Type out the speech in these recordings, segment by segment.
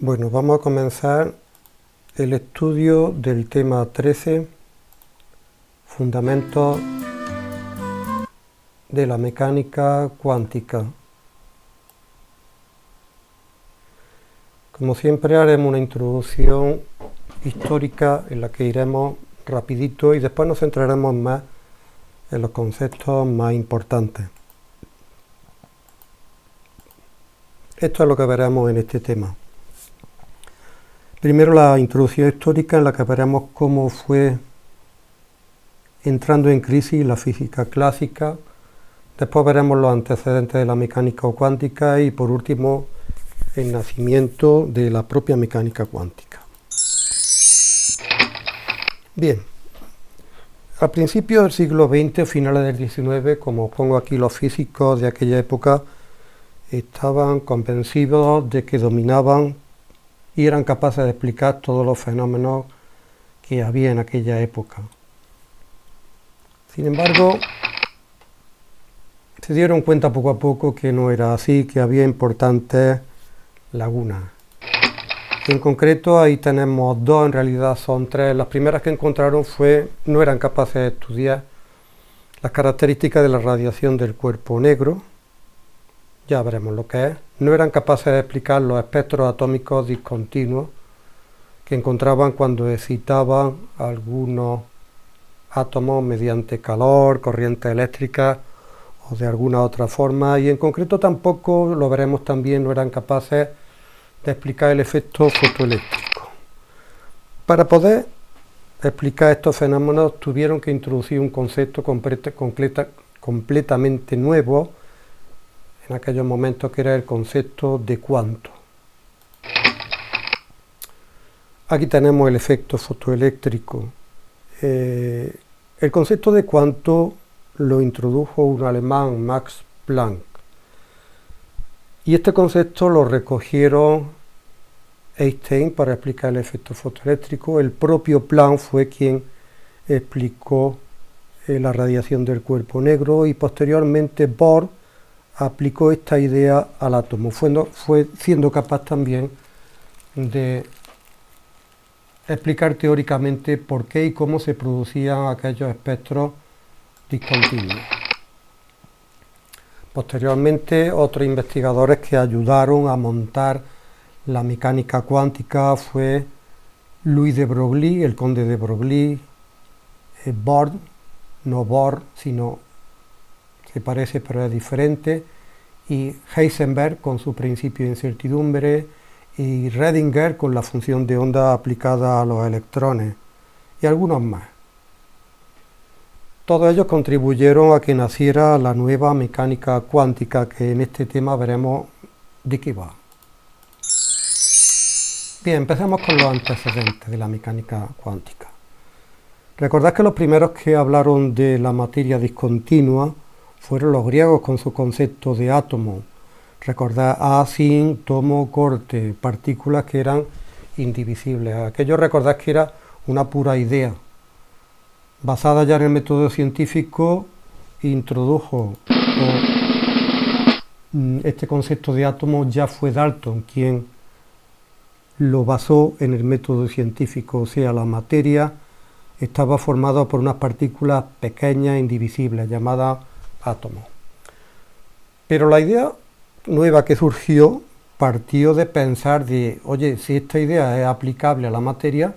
Bueno, vamos a comenzar el estudio del tema 13, Fundamentos de la mecánica cuántica. Como siempre haremos una introducción histórica en la que iremos rapidito y después nos centraremos más en los conceptos más importantes. Esto es lo que veremos en este tema. Primero la introducción histórica en la que veremos cómo fue entrando en crisis la física clásica, después veremos los antecedentes de la mecánica cuántica y por último el nacimiento de la propia mecánica cuántica. Bien, a principios del siglo XX, finales del XIX, como pongo aquí, los físicos de aquella época estaban convencidos de que dominaban y eran capaces de explicar todos los fenómenos que había en aquella época. Sin embargo, se dieron cuenta poco a poco que no era así, que había importantes lagunas. En concreto, ahí tenemos dos, en realidad son tres. Las primeras que encontraron no eran capaces de estudiar las características de la radiación del cuerpo negro, ya veremos lo que es. No eran capaces de explicar los espectros atómicos discontinuos que encontraban cuando excitaban algunos átomos mediante calor, corrientes eléctricas o de alguna otra forma, y en concreto tampoco, lo veremos también, no eran capaces de explicar el efecto fotoeléctrico. Para poder explicar estos fenómenos tuvieron que introducir un concepto completamente nuevo en aquellos momentos, que era el concepto de cuanto. Aquí tenemos el efecto fotoeléctrico. El concepto de cuanto lo introdujo un alemán, Max Planck, y este concepto lo recogieron Einstein para explicar el efecto fotoeléctrico. El propio Planck fue quien explicó la radiación del cuerpo negro y posteriormente Bohr aplicó esta idea al átomo, fue siendo capaz también de explicar teóricamente por qué y cómo se producían aquellos espectros discontinuos. Posteriormente, otros investigadores que ayudaron a montar la mecánica cuántica fue Louis de Broglie, el conde de Broglie, Bohr, no Bohr, sino se parece pero es diferente, y Heisenberg con su principio de incertidumbre, y Redinger con la función de onda aplicada a los electrones, y algunos más. Todos ellos contribuyeron a que naciera la nueva mecánica cuántica, que en este tema veremos de qué va. Bien, empecemos con los antecedentes de la mecánica cuántica. Recordad que los primeros que hablaron de la materia discontinua fueron los griegos con su concepto de átomo. Recordad asin, tomo, corte, partículas que eran indivisibles. Aquello recordad que era una pura idea. Basada ya en el método científico, introdujo este concepto de átomo, ya fue Dalton quien lo basó en el método científico, o sea, la materia estaba formada por unas partículas pequeñas e indivisibles llamadas átomos. Pero la idea nueva que surgió partió de pensar oye, si esta idea es aplicable a la materia,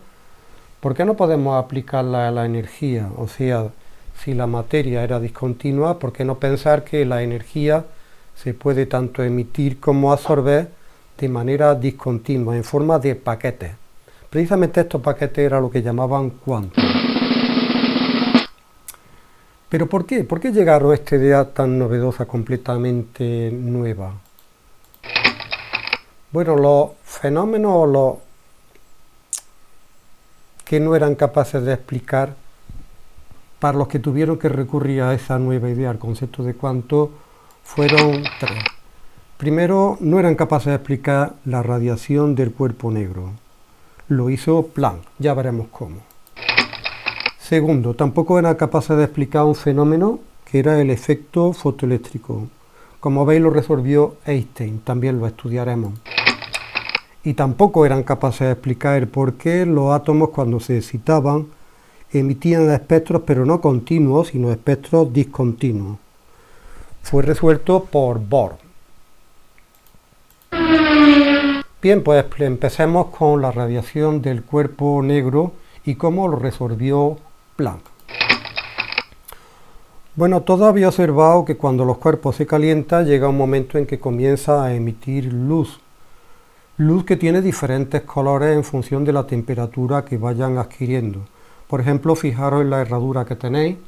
¿por qué no podemos aplicarla a la energía? O sea, si la materia era discontinua, ¿por qué no pensar que la energía se puede tanto emitir como absorber de manera discontinua, en forma de paquetes? Precisamente estos paquetes eran lo que llamaban cuantos. ¿Pero por qué? ¿Por qué llegaron a esta idea tan novedosa, completamente nueva? Bueno, los fenómenos que no eran capaces de explicar, para los que tuvieron que recurrir a esa nueva idea, al concepto de cuanto, fueron tres. Primero, no eran capaces de explicar la radiación del cuerpo negro. Lo hizo Planck, ya veremos cómo. Segundo, tampoco eran capaces de explicar un fenómeno que era el efecto fotoeléctrico. Como veis, lo resolvió Einstein, también lo estudiaremos. y tampoco eran capaces de explicar por qué los átomos cuando se excitaban emitían espectros pero no continuos, sino espectros discontinuos. Fue resuelto por Bohr. Bien, pues empecemos con la radiación del cuerpo negro y cómo lo resolvió Planck. Bueno, todos había observado que cuando los cuerpos se calientan llega un momento en que comienza a emitir luz. Luz que tiene diferentes colores en función de la temperatura que vayan adquiriendo. Por ejemplo, fijaros en la herradura que tenéis,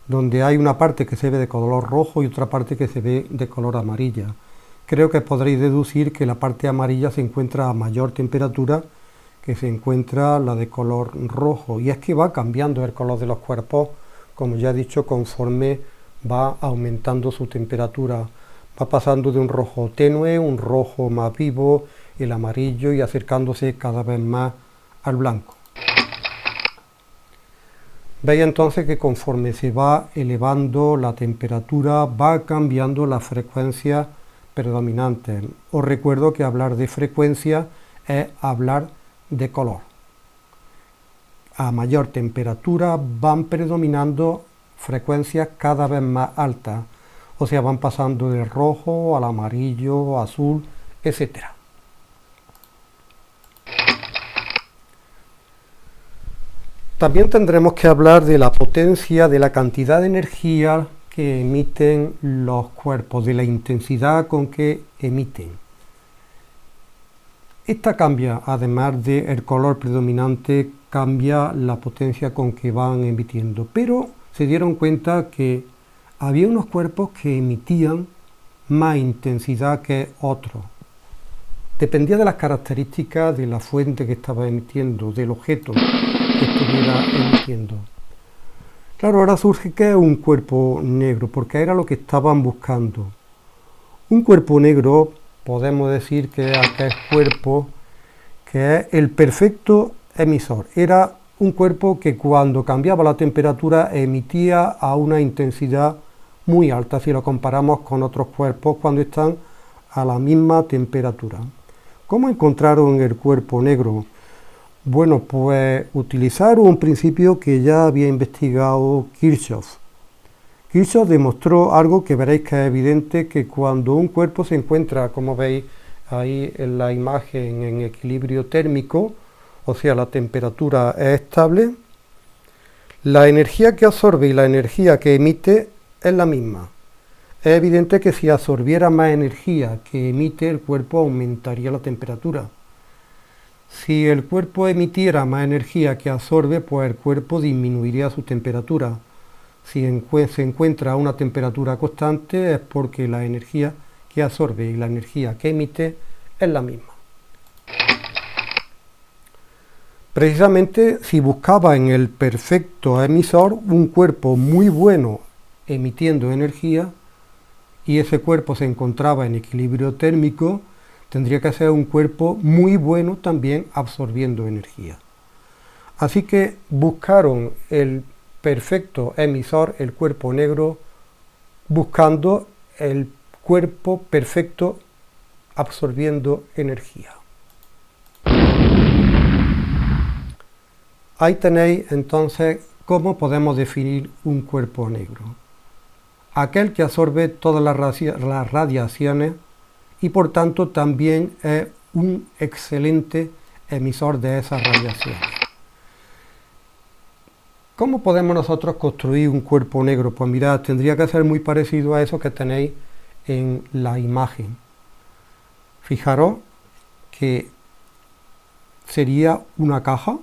donde hay una parte que se ve de color rojo y otra parte que se ve de color amarilla. Creo que podréis deducir que la parte amarilla se encuentra a mayor temperatura que se encuentra la de color rojo. Y es que va cambiando el color de los cuerpos, como ya he dicho, conforme va aumentando su temperatura. Va pasando de un rojo tenue, un rojo más vivo, el amarillo y acercándose cada vez más al blanco. Veis entonces que conforme se va elevando la temperatura va cambiando la frecuencia predominante. Os recuerdo que hablar de frecuencia es hablar de color. A mayor temperatura van predominando frecuencias cada vez más altas, o sea, van pasando del rojo al amarillo, azul, etc. También tendremos que hablar de la potencia, de la cantidad de energía que emiten los cuerpos, de la intensidad con que emiten. Esta cambia, además del color predominante, cambia la potencia con que van emitiendo, pero se dieron cuenta que había unos cuerpos que emitían más intensidad que otros. Dependía de las características de la fuente que estaba emitiendo, del objeto que estuviera emitiendo. Claro, ahora surge que es un cuerpo negro, porque era lo que estaban buscando. Un cuerpo negro, podemos decir que es aquel cuerpo que es el perfecto emisor. Era un cuerpo que cuando cambiaba la temperatura emitía a una intensidad muy alta, si lo comparamos con otros cuerpos cuando están a la misma temperatura. ¿Cómo encontraron el cuerpo negro? Bueno, pues utilizaron un principio que ya había investigado Kirchhoff. Kirchhoff demostró algo que veréis que es evidente, que cuando un cuerpo se encuentra, como veis ahí en la imagen, en equilibrio térmico, o sea, la temperatura es estable, la energía que absorbe y la energía que emite es la misma. Es evidente que si absorbiera más energía que emite, el cuerpo aumentaría la temperatura. Si el cuerpo emitiera más energía que absorbe, pues el cuerpo disminuiría su temperatura. Si se encuentra a una temperatura constante es porque la energía que absorbe y la energía que emite es la misma. Precisamente si buscaba en el perfecto emisor un cuerpo muy bueno emitiendo energía y ese cuerpo se encontraba en equilibrio térmico, tendría que ser un cuerpo muy bueno también absorbiendo energía. Así que buscaron el perfecto emisor, el cuerpo negro, buscando el cuerpo perfecto absorbiendo energía. Ahí tenéis entonces cómo podemos definir un cuerpo negro. Aquel que absorbe todas las radiaciones y por tanto también es un excelente emisor de esas radiaciones. ¿Cómo podemos nosotros construir un cuerpo negro? Pues mirad, tendría que ser muy parecido a eso que tenéis en la imagen. Fijaros que sería una caja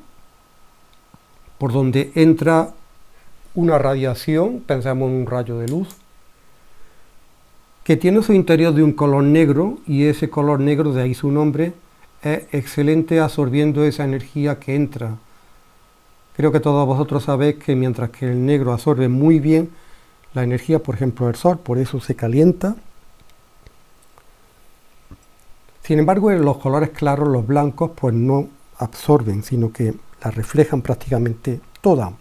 por donde entra una radiación, pensamos en un rayo de luz, que tiene su interior de un color negro, y ese color negro, de ahí su nombre, es excelente absorbiendo esa energía que entra. Creo que todos vosotros sabéis que mientras que el negro absorbe muy bien la energía, por ejemplo, del sol, por eso se calienta. Sin embargo, en los colores claros, los blancos, pues no absorben, sino que la reflejan prácticamente toda.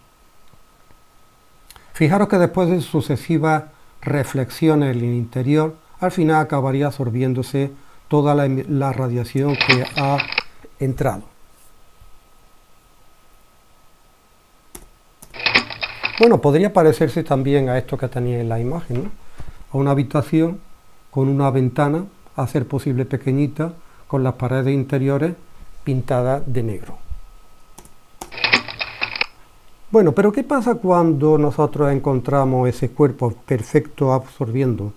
Fijaros que después de sucesivas reflexiones en el interior, al final acabaría absorbiéndose toda la radiación que ha entrado. Bueno, podría parecerse también a esto que tenía en la imagen, ¿no? A una habitación con una ventana, a ser posible pequeñita, con las paredes interiores pintadas de negro. Bueno, pero ¿qué pasa cuando nosotros encontramos ese cuerpo perfecto absorbiendo?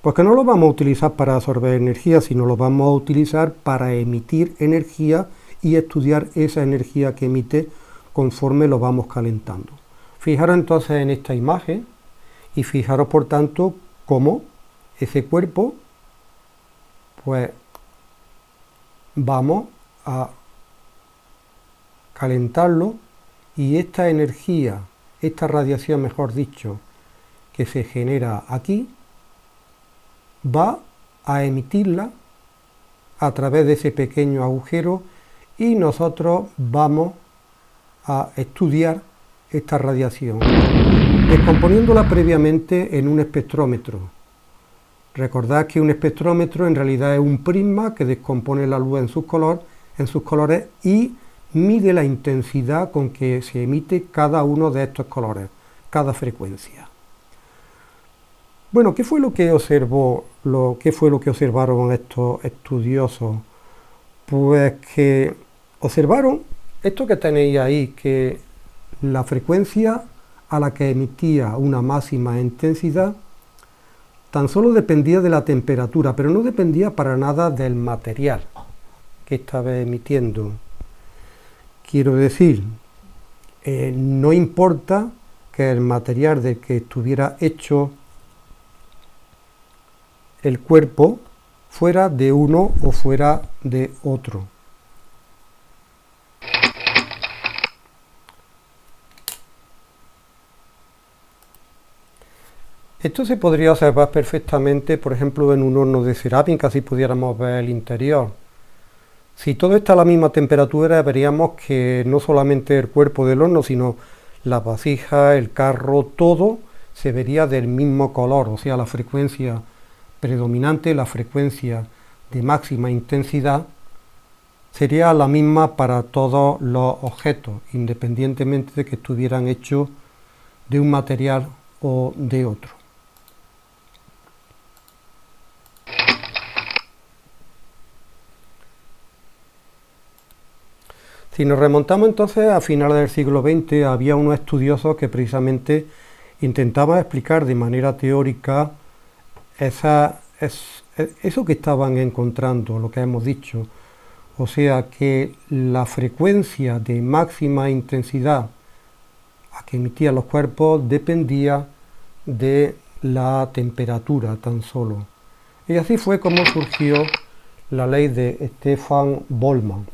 Pues que no lo vamos a utilizar para absorber energía, sino lo vamos a utilizar para emitir energía y estudiar esa energía que emite conforme lo vamos calentando. Fijaros entonces en esta imagen y fijaros por tanto cómo ese cuerpo, pues vamos a calentarlo y esta energía, esta radiación mejor dicho, que se genera aquí, va a emitirla a través de ese pequeño agujero y nosotros vamos a estudiar esta radiación, descomponiéndola previamente en un espectrómetro. Recordad que un espectrómetro en realidad es un prisma que descompone la luz en sus colores y mide la intensidad con que se emite cada uno de estos colores, cada frecuencia. Bueno, ¿qué fue lo que observaron estos estudiosos? Pues que observaron esto que tenéis ahí, que la frecuencia a la que emitía una máxima intensidad tan solo dependía de la temperatura, pero no dependía para nada del material que estaba emitiendo. Quiero decir, no importa que el material del que estuviera hecho el cuerpo fuera de uno o fuera de otro. Esto se podría observar perfectamente, por ejemplo, en un horno de cerámica, si pudiéramos ver el interior. Si todo está a la misma temperatura, veríamos que no solamente el cuerpo del horno, sino la vasija, el carro, todo se vería del mismo color, o sea, la frecuencia predominante, la frecuencia de máxima intensidad, sería la misma para todos los objetos, independientemente de que estuvieran hechos de un material o de otro. Si nos remontamos entonces a finales del siglo XX, había unos estudiosos que precisamente intentaban explicar de manera teórica eso que estaban encontrando, lo que hemos dicho. O sea que la frecuencia de máxima intensidad a que emitían los cuerpos dependía de la temperatura tan solo. Y así fue como surgió la ley de Stefan Boltzmann.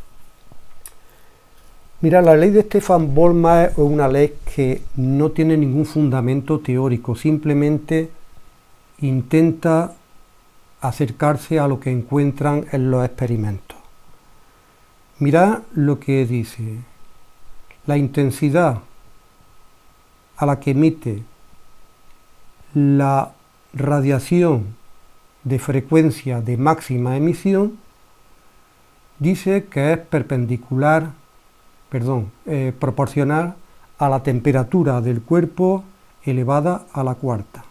Mira, la ley de Stefan Boltzmann es una ley que no tiene ningún fundamento teórico, simplemente intenta acercarse a lo que encuentran en los experimentos. Mirad lo que dice: la intensidad a la que emite la radiación de frecuencia de máxima emisión, dice que es proporcional a la temperatura del cuerpo elevada a la cuarta.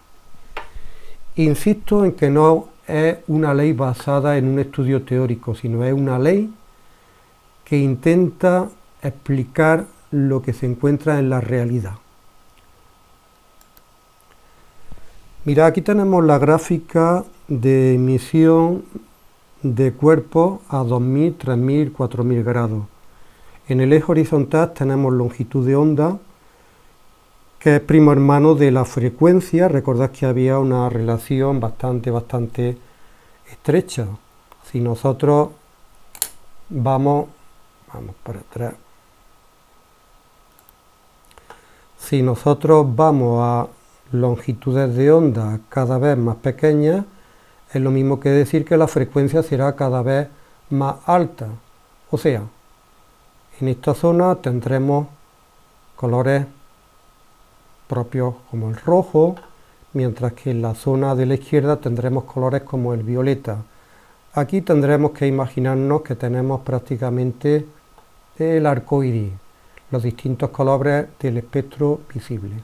Insisto en que no es una ley basada en un estudio teórico, sino es una ley que intenta explicar lo que se encuentra en la realidad. Mirad, aquí tenemos la gráfica de emisión de cuerpos a 2000, 3000, 4000 grados. En el eje horizontal tenemos longitud de onda, que es primo hermano de la frecuencia. Recordad que había una relación bastante estrecha. Si nosotros vamos para atrás. Si nosotros vamos a longitudes de onda cada vez más pequeñas, es lo mismo que decir que la frecuencia será cada vez más alta. O sea, en esta zona tendremos colores propios como el rojo, mientras que en la zona de la izquierda tendremos colores como el violeta. Aquí tendremos que imaginarnos que tenemos prácticamente el arco iris, los distintos colores del espectro visible.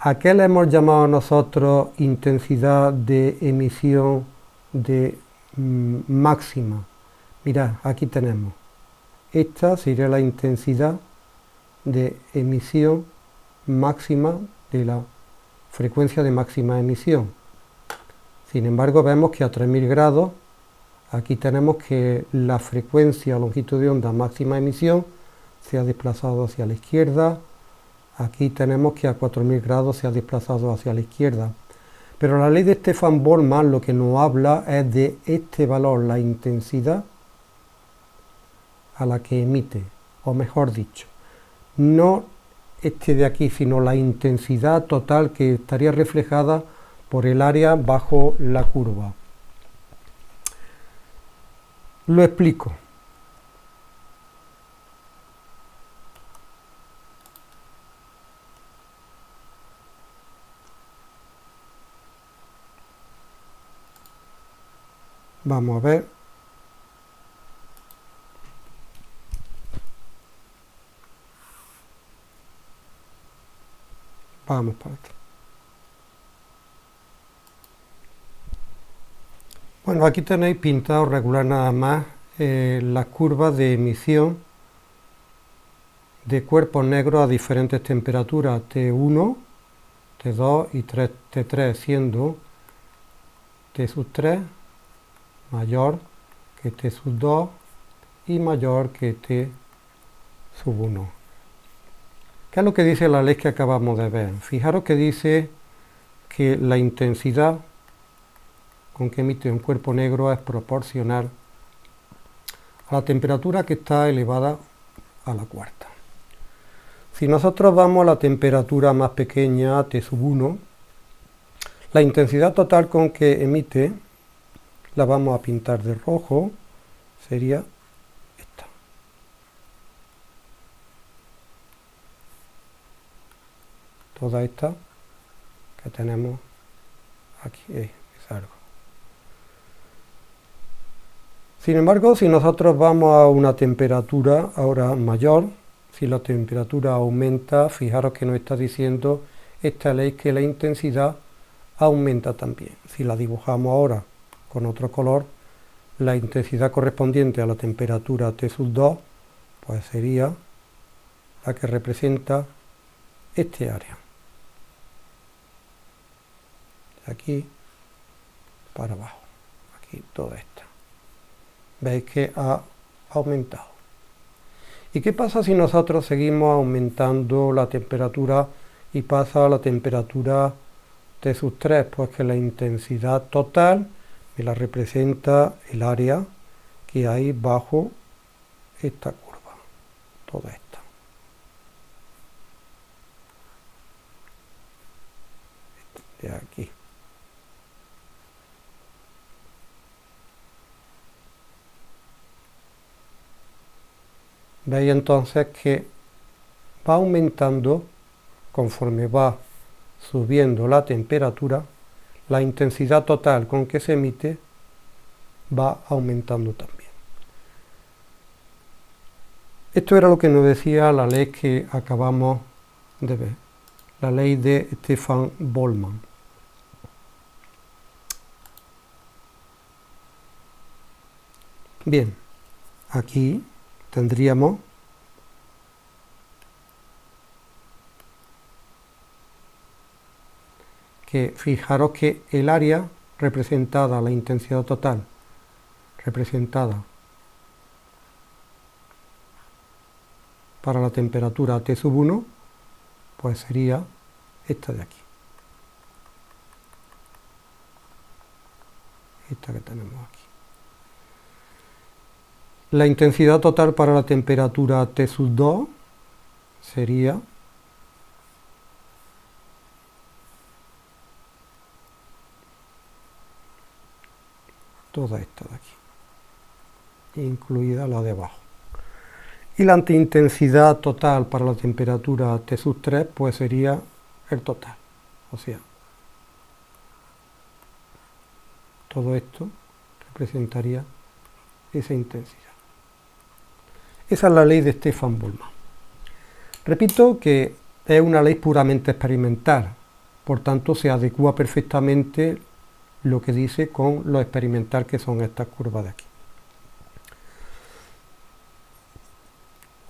¿A qué le hemos llamado nosotros intensidad de emisión de máxima? Mirad, aquí tenemos. Esta sería la intensidad de emisión máxima de la frecuencia de máxima emisión. Sin embargo, vemos que a 3000 grados, aquí tenemos que la frecuencia o longitud de onda máxima emisión se ha desplazado hacia la izquierda. Aquí tenemos que a 4000 grados se ha desplazado hacia la izquierda. Pero la ley de Stefan Boltzmann lo que nos habla es de este valor, la intensidad a la que emite, o mejor dicho, no este de aquí, sino la intensidad total que estaría reflejada por el área bajo la curva. Lo explico. Vamos a ver. Vamos para aquí. Bueno, aquí tenéis pintado regular nada más las curvas de emisión de cuerpos negros a diferentes temperaturas, T1, T2 y T3, siendo T sub 3 mayor que T sub 2 y mayor que T sub 1. ¿Qué es lo que dice la ley que acabamos de ver? Fijaros que dice que la intensidad con que emite un cuerpo negro es proporcional a la temperatura que está elevada a la cuarta. Si nosotros vamos a la temperatura más pequeña, T sub 1, la intensidad total con que emite la vamos a pintar de rojo, sería esta. Toda esta que tenemos aquí es algo. Sin embargo, si nosotros vamos a una temperatura ahora mayor, si la temperatura aumenta, fijaros que nos está diciendo esta ley que la intensidad aumenta también. Si la dibujamos ahora con otro color, la intensidad correspondiente a la temperatura T sub 2, pues sería la que representa este área. De aquí para abajo, aquí toda esta. Veis que ha aumentado. ¿Y qué pasa si nosotros seguimos aumentando la temperatura y pasa a la temperatura T sub 3? Pues que la intensidad total me la representa el área que hay bajo esta curva, toda esta. De aquí. Veis entonces que va aumentando conforme va subiendo la temperatura, la intensidad total con que se emite va aumentando también. Esto era lo que nos decía la ley que acabamos de ver, la ley de Stefan Boltzmann. Bien, aquí tendríamos que fijaros que el área representada, la intensidad total representada para la temperatura T sub 1, pues sería esta de aquí. Esta que tenemos aquí. La intensidad total para la temperatura T sub 2 sería toda esta de aquí, incluida la de abajo. Y la intensidad total para la temperatura T sub 3 pues sería el total, o sea, todo esto presentaría esa intensidad. Esa es la ley de Stefan Boltzmann. Repito que es una ley puramente experimental, por tanto se adecua perfectamente lo que dice con lo experimental que son estas curvas de aquí.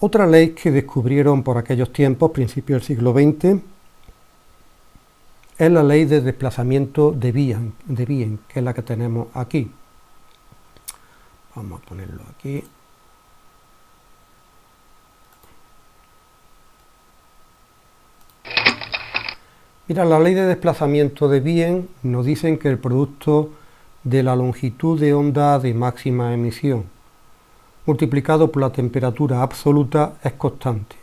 Otra ley que descubrieron por aquellos tiempos, principios del siglo XX, es la ley de desplazamiento de Wien, que es la que tenemos aquí. Vamos a ponerlo aquí. Mira, la ley de desplazamiento de Wien nos dicen que el producto de la longitud de onda de máxima emisión multiplicado por la temperatura absoluta es constante.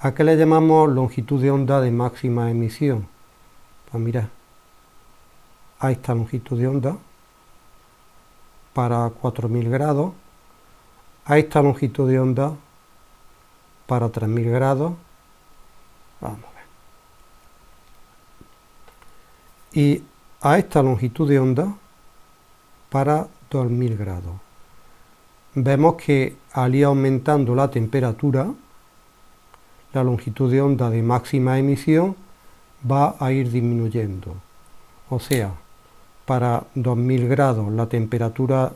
¿A qué le llamamos longitud de onda de máxima emisión? Pues mira, a esta longitud de onda para 4000 grados, a esta longitud de onda para 3000 grados, vamos a ver, y a esta longitud de onda para 2000 grados. Vemos que al ir aumentando la temperatura, la longitud de onda de máxima emisión va a ir disminuyendo. O sea, para 2000 grados la temperatura,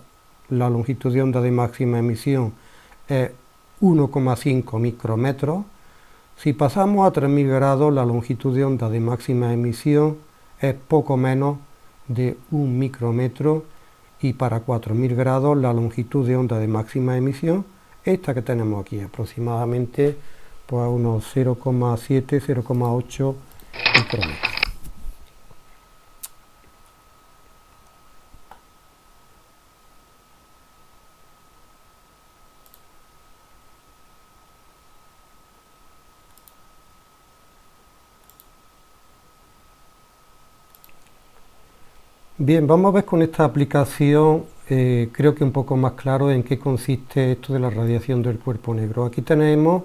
la longitud de onda de máxima emisión es 1,5 micrometros. Si pasamos a 3000 grados, la longitud de onda de máxima emisión es poco menos de 1 micrómetro, y para 4000 grados la longitud de onda de máxima emisión, esta que tenemos aquí, aproximadamente pues unos 0,7, 0,8 micrómetros. Bien, vamos a ver con esta aplicación, creo que un poco más claro en qué consiste esto de la radiación del cuerpo negro. Aquí tenemos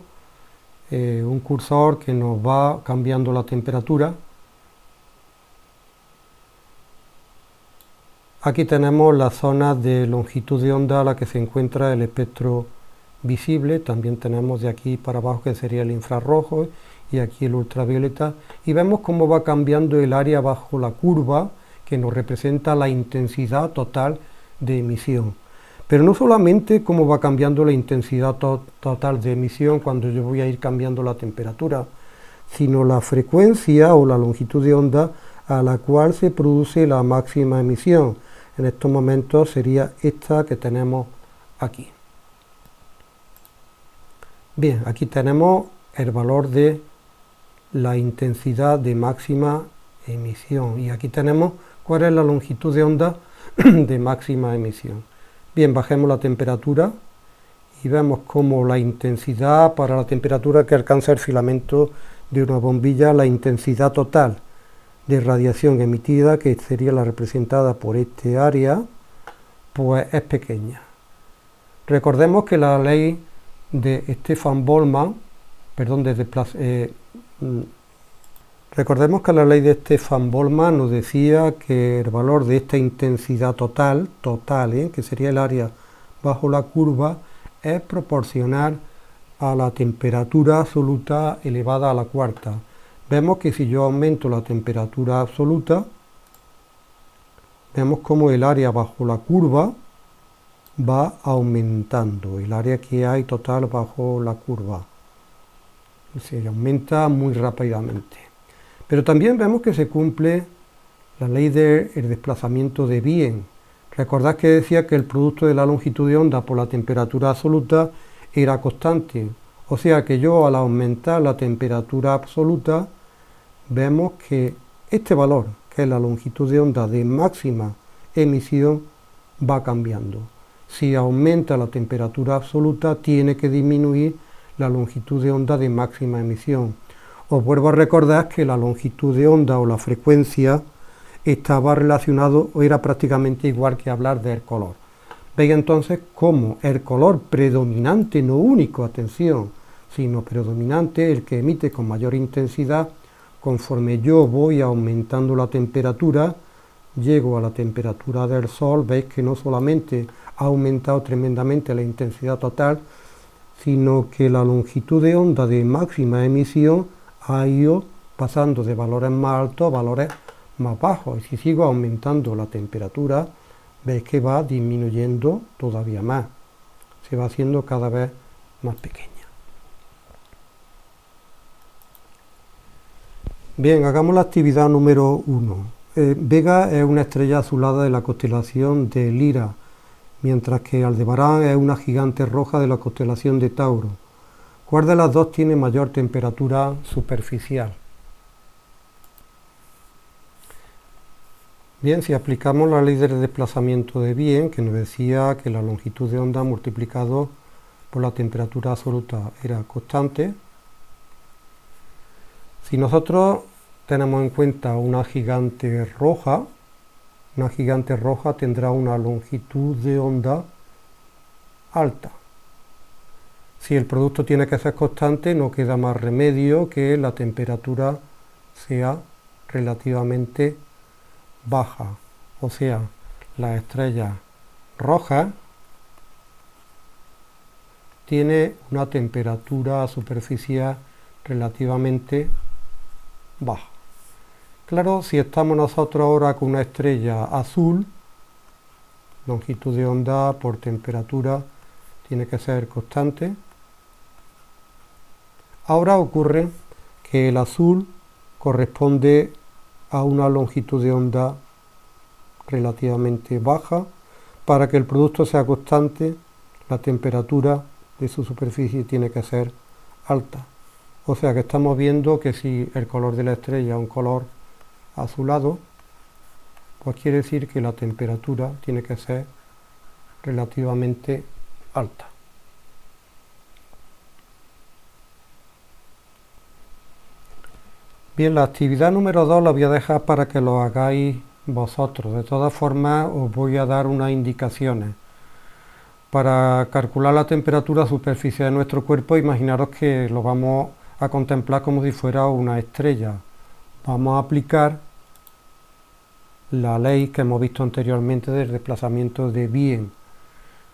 un cursor que nos va cambiando la temperatura. Aquí tenemos la zona de longitud de onda a la que se encuentra el espectro visible. También tenemos de aquí para abajo que sería el infrarrojo y aquí el ultravioleta. Y vemos cómo va cambiando el área bajo la curva, que nos representa la intensidad total de emisión. Pero no solamente cómo va cambiando la intensidad total de emisión cuando yo voy a ir cambiando la temperatura, sino la frecuencia o la longitud de onda a la cual se produce la máxima emisión. En estos momentos sería esta que tenemos aquí. Bien, aquí tenemos el valor de la intensidad de máxima emisión y aquí tenemos cuál es la longitud de onda de máxima emisión. Bien, bajemos la temperatura y vemos cómo la intensidad para la temperatura que alcanza el filamento de una bombilla, la intensidad total de radiación emitida, que sería la representada por este área, pues es pequeña. Recordemos que la ley de Stefan Boltzmann, recordemos que la ley de Stefan Boltzmann nos decía que el valor de esta intensidad total, que sería el área bajo la curva, es proporcional a la temperatura absoluta elevada a la cuarta. Vemos que si yo aumento la temperatura absoluta, vemos como el área bajo la curva va aumentando, el área que hay total bajo la curva. Se aumenta muy rápidamente. Pero también vemos que se cumple la ley del desplazamiento de Wien. Recordad que decía que el producto de la longitud de onda por la temperatura absoluta era constante. O sea que yo al aumentar la temperatura absoluta, vemos que este valor, que es la longitud de onda de máxima emisión, va cambiando. Si aumenta la temperatura absoluta, tiene que disminuir la longitud de onda de máxima emisión. Os vuelvo a recordar que la longitud de onda o la frecuencia estaba relacionado o era prácticamente igual que hablar del color. Veis entonces cómo el color predominante, no único, atención, sino predominante, el que emite con mayor intensidad, conforme yo voy aumentando la temperatura, llego a la temperatura del Sol, veis que no solamente ha aumentado tremendamente la intensidad total, sino que la longitud de onda de máxima emisión ha ido pasando de valores más altos a valores más bajos. Y si sigo aumentando la temperatura, veis que va disminuyendo todavía más. Se va haciendo cada vez más pequeña. Bien, hagamos la actividad número 1. Vega es una estrella azulada de la constelación de Lira, mientras que Aldebarán es una gigante roja de la constelación de Tauro. ¿Cuál de las dos tiene mayor temperatura superficial? Bien, si aplicamos la ley del desplazamiento de Wien, que nos decía que la longitud de onda multiplicado por la temperatura absoluta era constante, si nosotros tenemos en cuenta una gigante roja tendrá una longitud de onda alta. Si el producto tiene que ser constante, no queda más remedio que la temperatura sea relativamente baja. O sea, la estrella roja tiene una temperatura superficial relativamente baja. Claro, si estamos nosotros ahora con una estrella azul, longitud de onda por temperatura tiene que ser constante. Ahora ocurre que el azul corresponde a una longitud de onda relativamente baja. Para que el producto sea constante, la temperatura de su superficie tiene que ser alta. O sea que estamos viendo que si el color de la estrella es un color azulado, pues quiere decir que la temperatura tiene que ser relativamente alta. Bien, la actividad número 2 la voy a dejar para que lo hagáis vosotros. De todas formas, os voy a dar unas indicaciones. Para calcular la temperatura superficial de nuestro cuerpo, imaginaros que lo vamos a contemplar como si fuera una estrella. Vamos a aplicar la ley que hemos visto anteriormente del desplazamiento de Wien.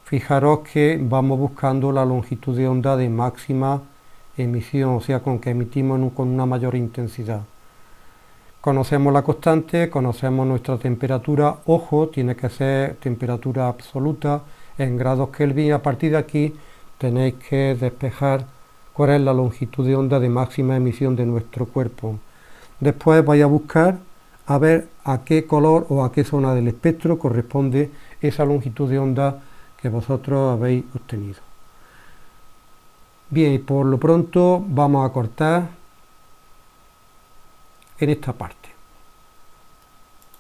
Fijaros que vamos buscando la longitud de onda de máxima emisión, o sea, con que emitimos con una mayor intensidad. Conocemos la constante, conocemos nuestra temperatura, ojo, tiene que ser temperatura absoluta en grados Kelvin. A partir de aquí tenéis que despejar cuál es la longitud de onda de máxima emisión de nuestro cuerpo. Después vais a buscar a ver a qué color o a qué zona del espectro corresponde esa longitud de onda que vosotros habéis obtenido. Bien, y por lo pronto vamos a cortar en esta parte.